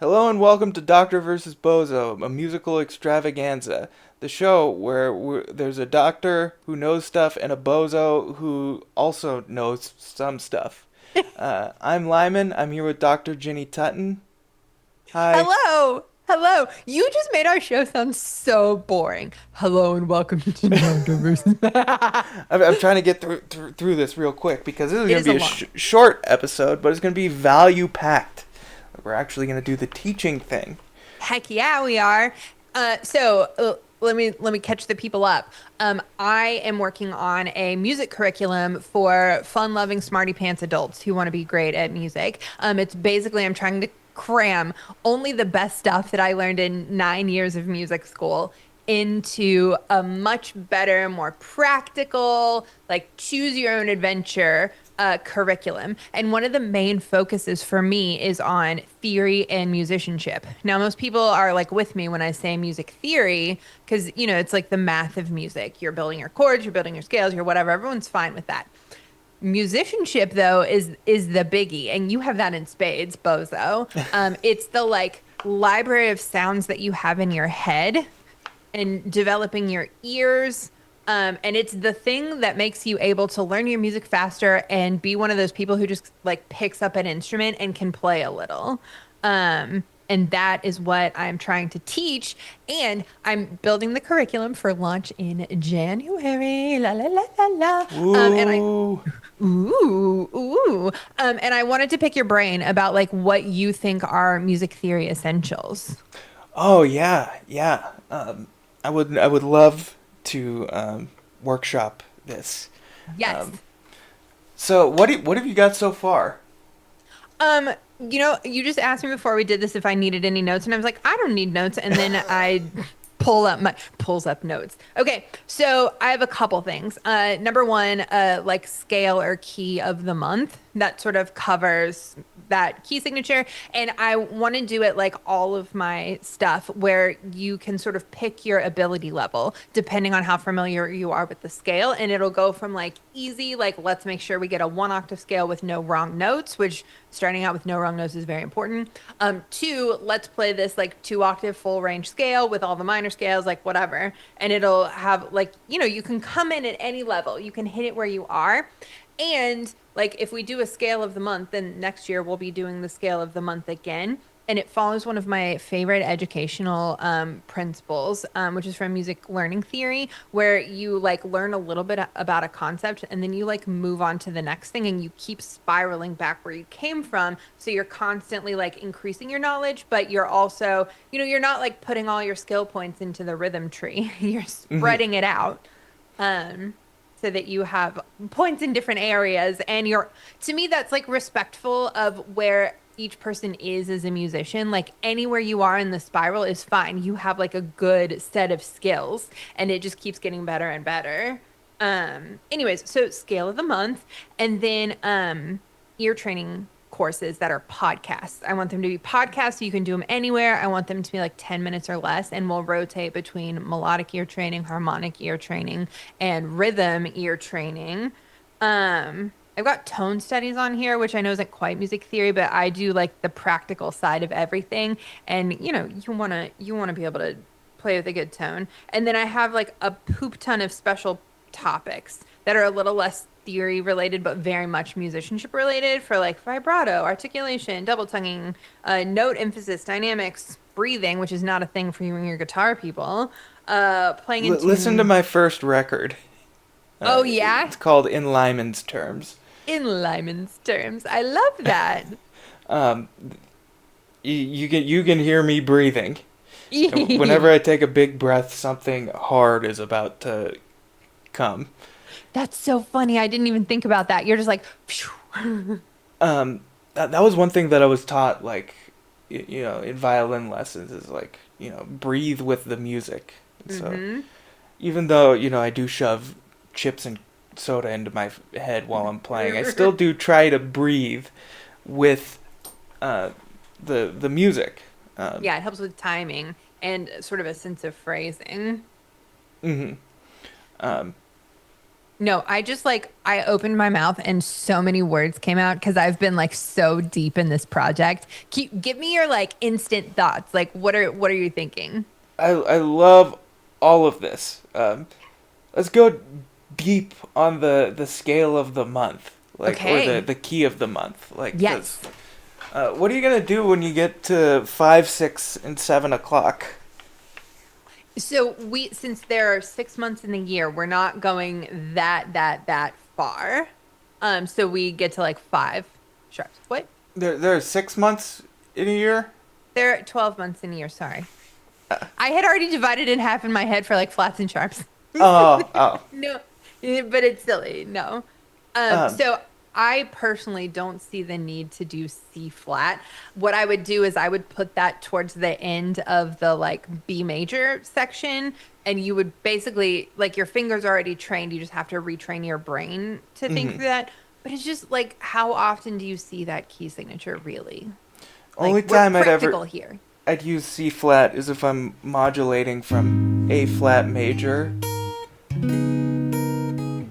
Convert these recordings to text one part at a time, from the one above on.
Hello and welcome to Doctor vs. Bozo, a musical extravaganza. The show where there's a doctor who knows stuff and a bozo who also knows some stuff. I'm Lyman. I'm here with Dr. Ginny Tutton. Hi. Hello. Hello. You just made our show sound so boring. Hello and welcome to Doctor versus. I'm trying to get through this real quick because this is It going to is a be a lot. short episode, but it's going to be value packed. We're actually going to do the teaching thing. Heck yeah, we are. Let me catch the people up. I am working on a music curriculum for fun-loving smarty pants adults who want to be great at music. It's basically I'm trying to cram only the best stuff that I learned in 9 years of music school into a much better, more practical, like choose your own adventure curriculum. And one of the main focuses for me is on theory and musicianship. Now, most people are like with me when I say music theory, because, it's like the math of music. You're building your chords, you're building your scales, you're whatever. Everyone's fine with that. Musicianship, though, is the biggie, and you have that in spades, Bozo. It's the like library of sounds that you have in your head and developing your ears. And it's the thing that makes you able to learn your music faster and be one of those people who just like picks up an instrument and can play a little. And that is what I'm trying to teach. And I'm building the curriculum for launch in January. La la la la la. And I Ooh. and I wanted to pick your brain about like what you think are music theory essentials. Oh yeah, yeah. I would love to workshop this. Yes. Um, so what have you got so far? Um, you just asked me before we did this if I needed any notes, and I was like, I don't need notes. And then I pulls up notes. Okay, so I have a couple things. Number one, like scale or key of the month that sort of covers that key signature. And I want to do it like all of my stuff where you can sort of pick your ability level depending on how familiar you are with the scale. And it'll go from like easy, like let's make sure we get a 1 octave scale with no wrong notes, which starting out with no wrong notes is very important. To let's play this like 2 octave full range scale with all the minor scales, like whatever. And it'll have like, you can come in at any level. You can hit it where you are. And like if we do a scale of the month, then next year we'll be doing the scale of the month again. And it follows one of my favorite educational principles, which is from music learning theory, where you like learn a little bit about a concept and then you like move on to the next thing and you keep spiraling back where you came from. So you're constantly like increasing your knowledge, but you're also, you're not like putting all your skill points into the rhythm tree. You're Hmm. spreading it out. Um, so that you have points in different areas and you're to me that's like respectful of where each person is as a musician. Like anywhere you are in the spiral is fine. You have like a good set of skills and it just keeps getting better and better. Anyways, so scale of the month and then ear training courses that are podcasts. I want them to be podcasts so you can do them anywhere. I want them to be like 10 minutes or less and we'll rotate between melodic ear training, harmonic ear training, and rhythm ear training. I've got tone studies on here, which I know isn't quite music theory, but I do like the practical side of everything. And you wanna be able to play with a good tone. And then I have like a poop ton of special topics that are a little less theory related, but very much musicianship related for like vibrato, articulation, double tonguing, note emphasis, dynamics, breathing, which is not a thing for you and your guitar people. Playing in Listen to tune. my first record. Oh yeah, It's called In Lyman's Terms. in Lyman's terms. I love that. Um, you can hear me breathing. Whenever I take a big breath, something hard is about to come. That's so funny. I didn't even think about that. You're just like, phew. That was one thing that I was taught, like, in violin lessons, is like, breathe with the music. And so, Mm-hmm. even though, I do shove chips and soda into my head while I'm playing, I still do try to breathe with uh, the music. Um, Yeah, it helps with timing and sort of a sense of phrasing. mhm. Um, No, I just like I opened my mouth and so many words came out because I've been like so deep in this project. Give me your like instant thoughts. Like what are you thinking? I love all of this. Let's go deep on the scale of the month, like, or Okay. the key of the month, like, because Yes. what are you gonna do when you get to 5, 6, and 7 o'clock? So we since there are 6 months in the year, we're not going that far. So we get to like five sharps. What? There are 6 months in a year. There are 12 months in a year, sorry. I had already divided in half in my head for like flats and sharps. Oh, oh. No, but it's silly. No. Um, So I personally don't see the need to do C flat. What I would do is I would put that towards the end of the like B major section, and you would basically like your fingers are already trained. You just have to retrain your brain to think mhm. through that. But it's just like, how often do you see that key signature really? Like, Only we're time practical here. I'd use C flat is if I'm modulating from A flat major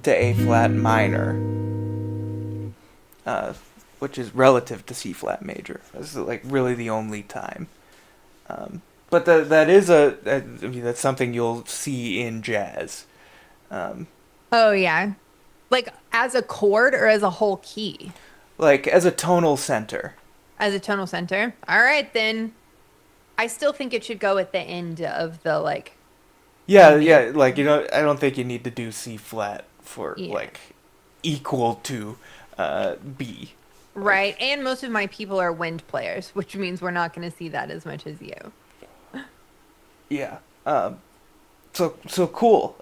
to A flat minor, uh, which is relative to C flat major. This is like really the only time. But that is I mean, that's something you'll see in jazz. Um, Oh yeah. Like as a chord or as a whole key? like as a tonal center. As a tonal center. All right, then. I still think it should go at the end of the like B Yeah, major. yeah. Like, I don't think you need to do C flat for Yeah. like equal to B. Like, Right. And most of my people are wind players, which means we're not going to see that as much as you. yeah. So cool.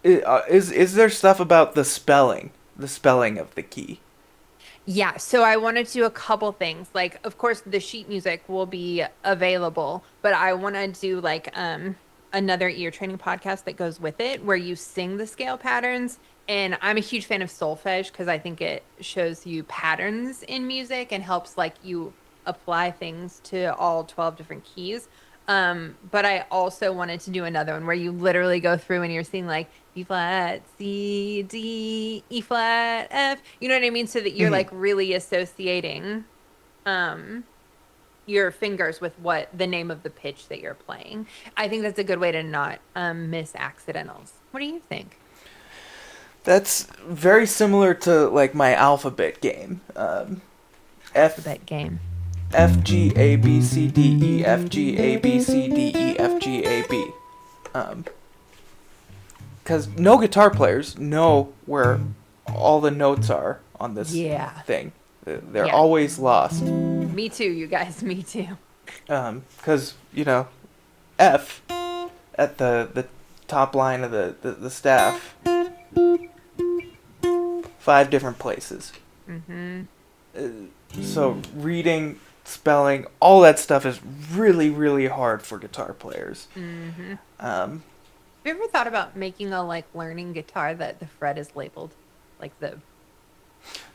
Is there stuff about the spelling of the key? Yeah, so I wanted to do a couple things. Like, of course, the sheet music will be available, but I want to do like another ear training podcast that goes with it where you sing the scale patterns. And I'm a huge fan of solfege because I think it shows you patterns in music and helps like you apply things to all 12 different keys. But I also wanted to do another one where you literally go through and you're seeing like B flat, C, D, E flat, F. You know what I mean? So that you're Hmm. like really associating um your fingers with what the name of the pitch that you're playing. I think that's a good way to not miss accidentals. What do you think? That's very similar to like my alphabet game. F Alphabet game. F G A B C D E F G A B C D E F G A B. Because no guitar players know where all the notes are on this Yeah. thing. They're Yeah. always lost. Me too, you guys. Me too. Because F at the top line of the staff, 5 different places. Mm-hmm. So reading, spelling, all that stuff is really, really hard for guitar players. Mm-hmm. Um, Have you ever thought about making a like learning guitar that the fret is labeled? Like the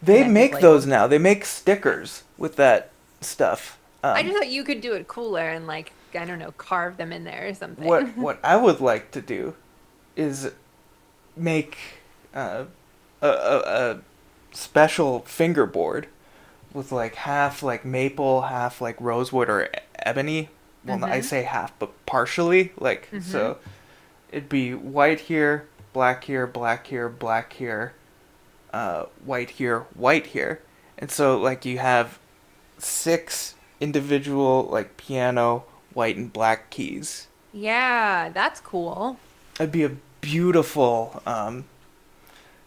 they neck is make those labeled? now. They make stickers with that stuff. I just thought you could do it cooler and like, I don't know, carve them in there or What something. what I would like to do is make a special fingerboard with like half like maple, half like rosewood or ebony. Well, I Mm-hmm. say half, but partially. Like, Mm-hmm. so it'd be white here, black here, black here, black here, white here, and so like you have 6 individual like piano white and black keys. Yeah, that's cool. It'd be a beautiful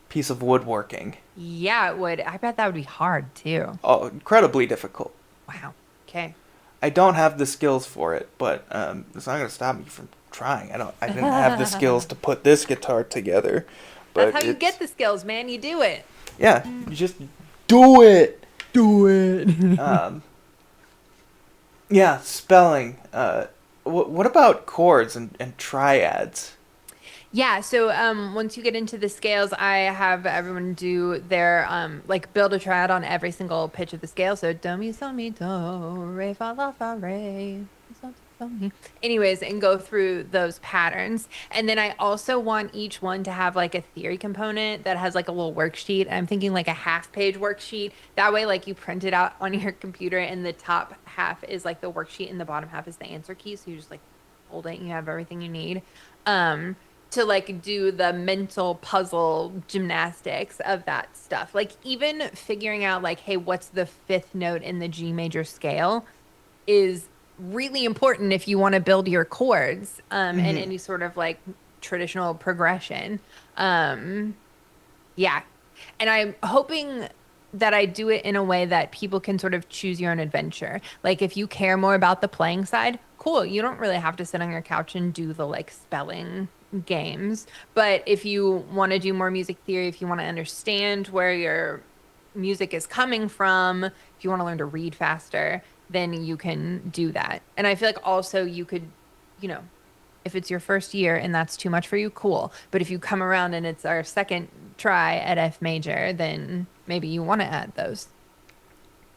piece of woodworking. Yeah, it would. I bet that would be hard too. Oh, incredibly difficult. Wow. Okay. I don't have the skills for it, but it's not gonna stop me from trying. I didn't have the skills to put this guitar together, That's but how you it's get the skills, man. You do it. yeah, you just do it. Do it. Um, yeah, spelling. What about chords and triads? Yeah, so once you get into the scales, I have everyone do their like build a triad on every single pitch of the scale. So do mi sol mi do re fa la fa re. Anyways, and go through those patterns. And then I also want each one to have like a theory component that has like a little worksheet. I'm thinking like a half page worksheet. That way, like you print it out on your computer, and the top half is like the worksheet, and the bottom half is the answer key. So you just like hold it and you have everything you need. Um, to like do the mental puzzle gymnastics of that stuff. Like even figuring out like, hey, what's the fifth note in the G major scale is really important if you want to build your chords and Mm-hmm. any sort of like traditional progression. Um, yeah. And I'm hoping that I do it in a way that people can sort of choose your own adventure. Like if you care more about the playing side, cool. You don't really have to sit on your couch and do the like spelling games. But if you want to do more music theory, if you want to understand where your music is coming from, if you want to learn to read faster, then you can do that. And I feel like also you could, you know, if it's your first year and that's too much for you, cool. But if you come around and it's our second try at F major, then maybe you want to add those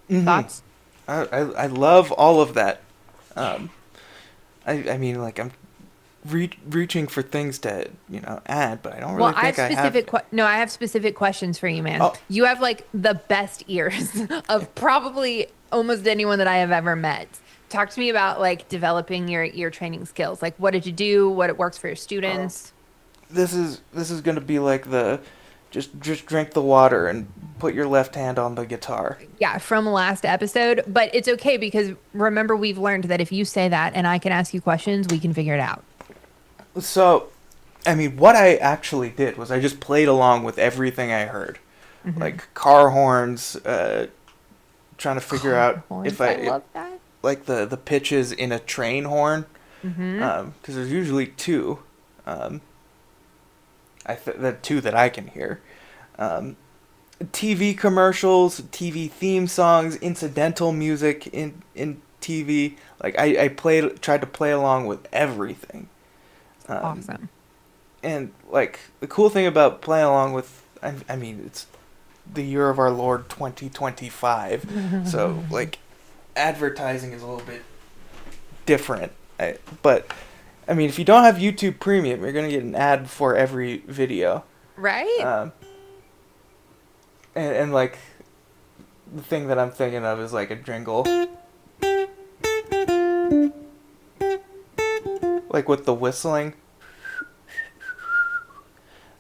Mm-hmm. thoughts. I love all of that. Yeah. Um, I mean, like I'm reaching for things to add, but I don't Well, really think I have. no, I have specific questions for you, man. Oh, You have like the best ears of probably almost anyone that I have ever met. Talk to me about like developing your ear training skills. Like what did you do? What it works for your oh, students? this is gonna be like the just drink the water and put your left hand on the guitar. Yeah, from last episode, but it's okay because remember we've learned that if you say that and I can ask you questions, we can figure it out. So, I mean, what I actually did was I just played along with everything I heard, Hmm. like car horns, trying to figure Car out horns, I love that. like the pitches in a train horn, Hmm. because there's usually two. Um, the two that I can hear. Um, TV commercials, TV theme songs, incidental music in TV. Like I tried to play along with everything. It's Um, awesome. and like the cool thing about playing along with, I mean, it's the year of our Lord 2025, so like advertising is a little bit different. But I mean, if you don't have YouTube Premium, you're gonna get an ad for every video. Right? Um, and like the thing that I'm thinking of is like a jingle, like with the whistling.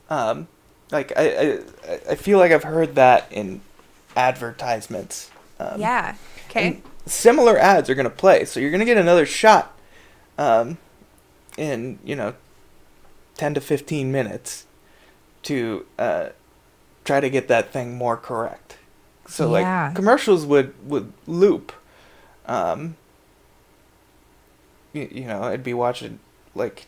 Um, like I feel like I've heard that in advertisements. Yeah. Okay. And similar ads are gonna play, so you're gonna get another shot. Um, in 10 to 15 minutes to try to get that thing more correct. So like Yeah. commercials would loop. Um, I'd be watching like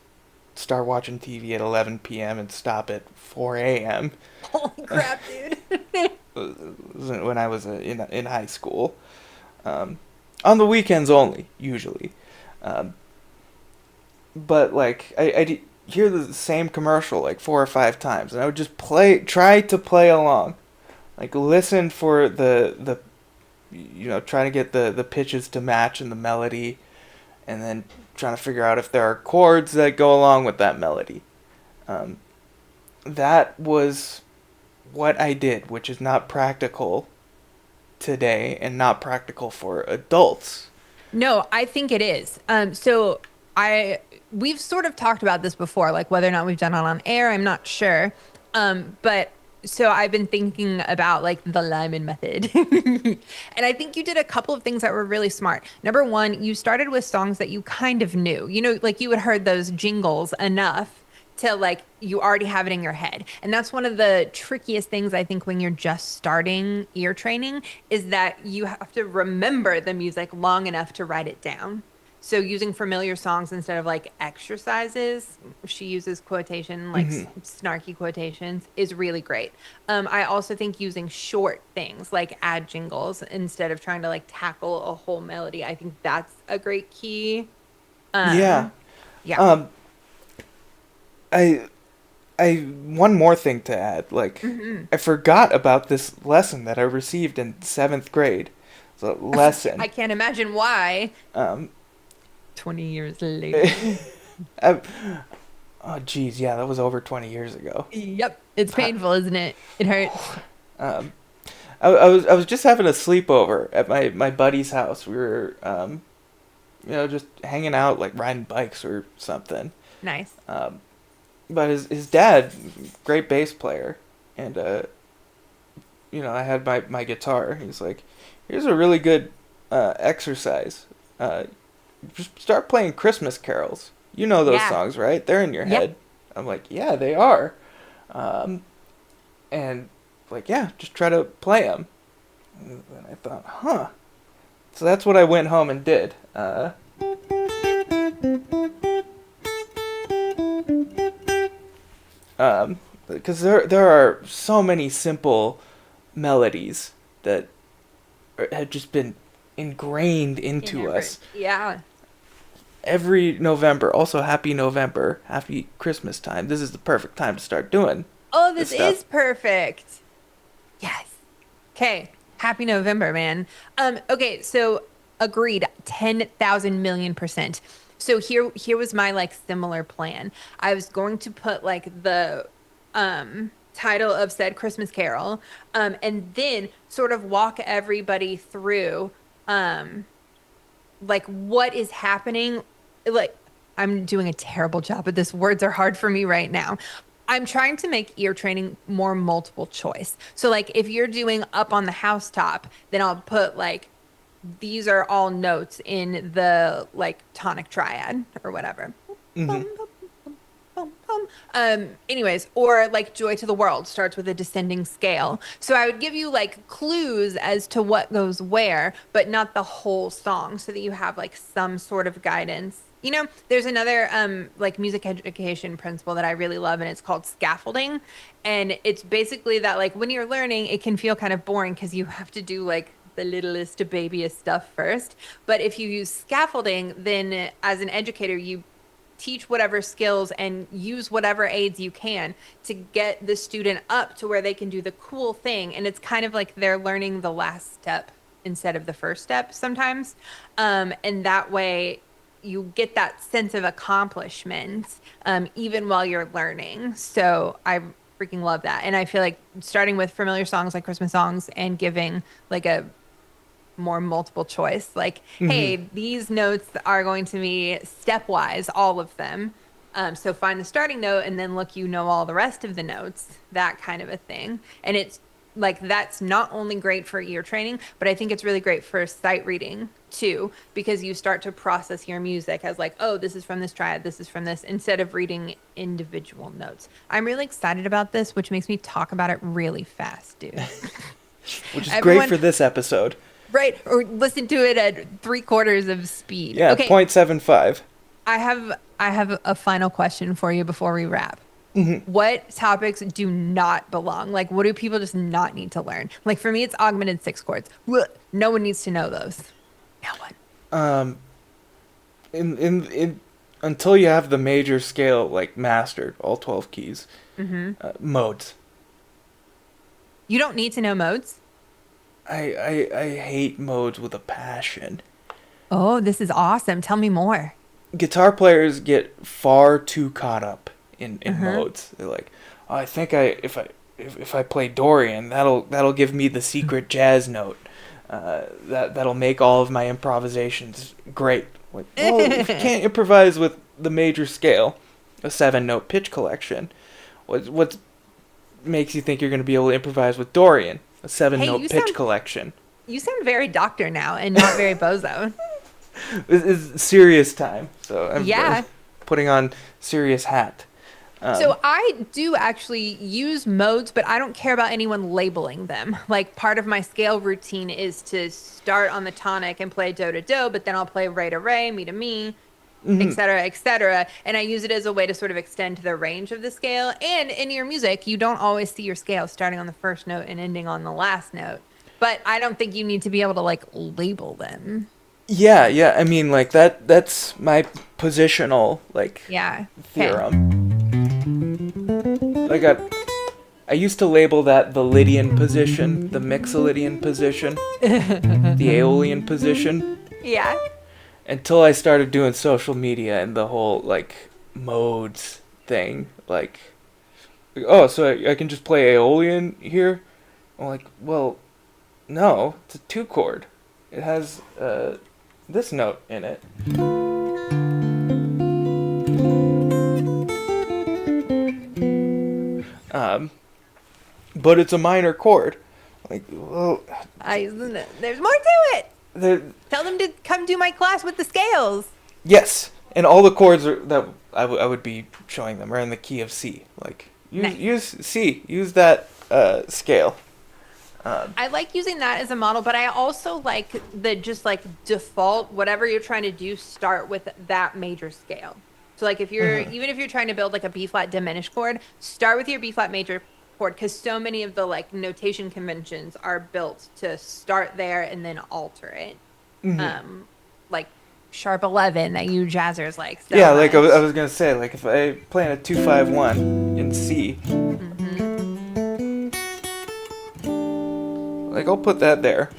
start watching TV at 11 p.m. and stop at 4 a.m. Holy crap, dude. when I was in high school. Um, on the weekends only, usually. Um, but like I'd hear the same commercial like 4 or 5 times, and I would just try to play along, like listen for the trying to get the pitches to match and the melody, and then trying to figure out if there are chords that go along with that melody. Um, that was what I did, which is not practical today and not practical for adults. No, I think it is. So I we've sort of talked about this before, like whether or not we've done it on air, I'm not sure. But so I've been thinking about like the Lyman method. And I think you did a couple of things that were really smart. Number one, you started with songs that you kind of knew. You know, like you had heard those jingles enough to like you already have it in your head. And that's one of the trickiest things I think when you're just starting ear training is that you have to remember the music long enough to write it down. So using familiar songs instead of like exercises, she uses quotation like Hmm. snarky quotations is really great. I also think using short things like add jingles instead of trying to like tackle a whole melody. I think that's a great key. Yeah. Yeah. Um, I I one more thing to add. Like, Hmm. I forgot about this lesson that I received in seventh grade. It's a lesson. I can't imagine why. Um, 20 years later. I, oh, geez, yeah, that was over 20 years ago. Yep. It's painful, isn't it? It hurts. Um, I was just having a sleepover at my buddy's house. We were just hanging out, like riding bikes or something. Nice. But his dad, great bass player, and I had my guitar. He's like, here's a really good exercise. Just start playing Christmas carols. You know those Yeah. songs, right? They're in your Yep. head. I'm like, yeah, they are. And like, yeah, just try to play them. And I thought, huh. So that's what I went home and did. Because there are so many simple melodies that have just been ingrained In into every, us. yeah. Every November, also happy November, happy Christmas time. This is the perfect time to start doing Oh, this this stuff. is perfect. Yes. Okay. Happy November, man. Okay, so agreed, 10,000 million percent. So here was my like similar plan. I was going to put like the title of said Christmas Carol, and then sort of walk everybody through like what is happening. Like, I'm doing a terrible job at this. Words are hard for me right now. I'm trying to make ear training more multiple choice. So like if you're doing up on the housetop, then I'll put like these are all notes in the like tonic triad or whatever. Hmm. Anyways, or like Joy to the World starts with a descending scale. So I would give you like clues as to what goes where, but not the whole song so that you have like some sort of guidance. You know, there's another like music education principle that I really love, and it's called scaffolding. And it's basically that like when you're learning, it can feel kind of boring because you have to do like the littlest to babyest stuff first. But if you use scaffolding, then as an educator, you teach whatever skills and use whatever aids you can to get the student up to where they can do the cool thing. And it's kind of like they're learning the last step instead of the first step sometimes. And that way you get that sense of accomplishment even while you're learning. So I freaking love that. And I feel like starting with familiar songs like Christmas songs and giving like a more multiple choice. Like, Hmm. hey, these notes are going to be stepwise, all of them. So find the starting note and then look, you know, all the rest of the notes, that kind of a thing. And it's like, that's not only great for ear training, but I think it's really great for sight reading too, because you start to process your music as like, oh, this is from this triad, this is from this, instead of reading individual notes. I'm really excited about this, which makes me talk about it really fast, dude. Which is great Everyone, for this episode. right, or listen to it at 3/4 of speed. Yeah, Okay, 0.75. I have a final question for you before we wrap. Mm-hmm. What topics do not belong? Like, what do people just not need to learn? Like, for me, it's augmented six chords. Blech. No one needs to know those. No one. In until you have the major scale like mastered, all 12 keys, modes. You don't need to know modes. I hate modes with a passion. Oh, this is awesome. Tell me more. Guitar players get far too caught up in modes. They're like, oh, I think if I play Dorian, that'll give me the secret jazz note. That'll make all of my improvisations great. Like, well, if you can't improvise with the major scale, a 7-note pitch collection, what makes you think you're going to be able to improvise with Dorian, a Hey, 7-note you pitch sound collection? you sound very doctor now and not very bozo. This is serious time, so I'm Yeah. putting on serious hat. So I do actually use modes, but I don't care about anyone labeling them. Like part of my scale routine is to start on the tonic and play do to do, but then I'll play re to re, mi to mi, et cetera, et cetera. And I use it as a way to sort of extend the range of the scale. And in your music, you don't always see your scale starting on the first note and ending on the last note. But I don't think you need to be able to like label them. Yeah. I mean, like that's my positional like Yeah. Okay. theorem. Like I used to label that the Lydian position, the Mixolydian position, the Aeolian position, Yeah. until I started doing social media and the whole like modes thing. Like, oh, so I can just play Aeolian here? I'm like, well, no, it's a 2 chord. It has this note in it. Um, but it's a minor chord. Like, well, There's more to it. the Tell them to come do my class with the scales. yes, and all the chords that I would be showing them are in the key of C. Like, Nice. use C, use that scale. I like using that as a model, but I also like the just like default, whatever you're trying to do, start with that major scale. So like if you're, even if you're trying to build like a B flat diminished chord, start with your B flat major chord because so many of the like notation conventions are built to start there and then alter it. Like sharp 11 that you jazzers like so Yeah, like much. I was gonna say, like if I play in a 2-5-1 in C, like I'll put that there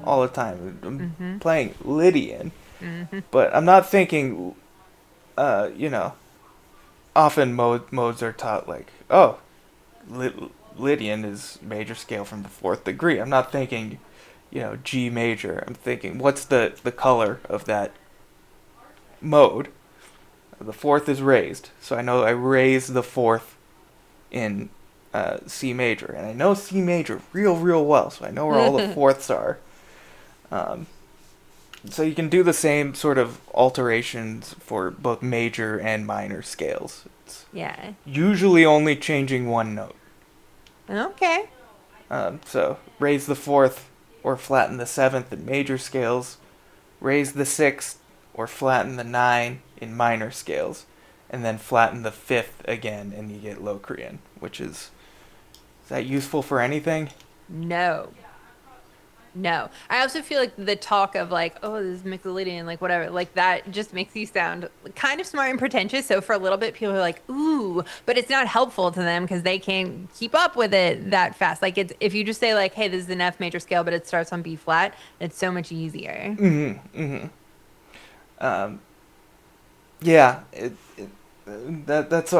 all the time. I'm playing Lydian, but I'm not thinking, you know, often modes are taught like, oh, Lydian is major scale from the 4th degree. I'm not thinking, you know, G major. I'm thinking, what's the color of that mode? The 4th is raised, so I know I raise the 4th in C major, and I know C major real well, so I know where all the 4ths are. So you can do the same sort of alterations for both major and minor scales. It's Yeah. usually only changing one note. Okay. So raise the 4th or flatten the 7th in major scales, raise the 6th or flatten the 9 in minor scales, and then flatten the 5th again, and you get Locrian, which is that useful for anything? No. No. I also feel like the talk of like, oh, this is Mixolydian, like whatever, like that just makes you sound kind of smart and pretentious. So for a little bit, people are like, ooh, but it's not helpful to them because they can't keep up with it that fast. Like it's if you just say like, hey, this is an F major scale, but it starts on B flat, it's so much easier. Um, yeah, that's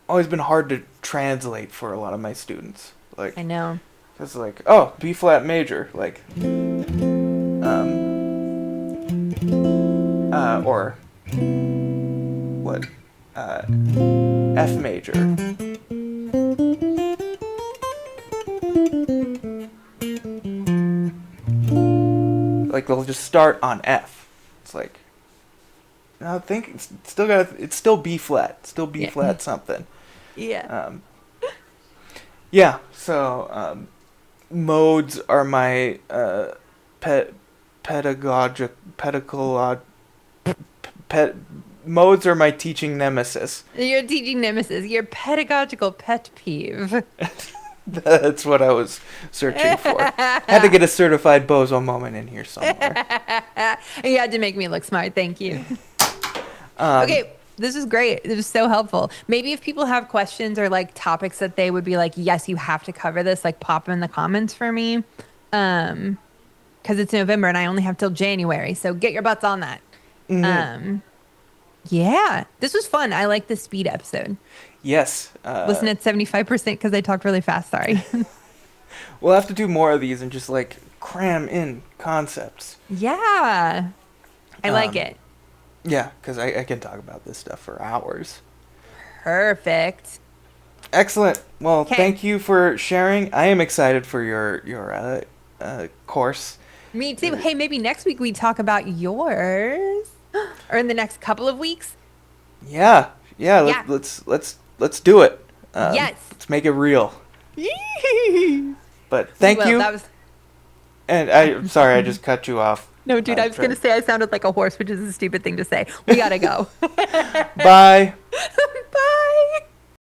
always been hard to translate for a lot of my students. I Like, know. it's like, oh, B flat major, like, or what, F major. Like they'll just start on F. It's like, no, I think it's still B flat, still B Yeah. flat something. Yeah. Yeah, so modes are my pet pedagogic pedagog pet modes are my teaching nemesis. Your teaching nemesis, your pedagogical pet peeve. That's what I was searching for. Had to get a certified Bozo moment in here somewhere. You had to make me look smart. Thank you. Um, Okay, this is great. It was so helpful. Maybe if people have questions or like topics that they would be like, yes, you have to cover this, like pop them in the comments for me. Because it's November and I only have till January. So get your butts on that. Yeah, this was fun. I like the speed episode. yes, Listen at 75% because I talked really fast. Sorry. we'll have to do more of these and just like cram in concepts. Yeah, I like Um, it. Yeah, because I can talk about this stuff for hours. Perfect. Excellent. Well, 'Kay. thank you for sharing. I am excited for your course. Me too. Hey, maybe next week we talk about yours, or in the next couple of weeks. Yeah, yeah. Yeah. Let's do it. Yes. Let's make it real. But thank Well, you. that was And I'm sorry, I just cut you off. no, dude. I was gonna say I sounded like a horse, which is a stupid thing to say. We gotta go. Bye. Bye.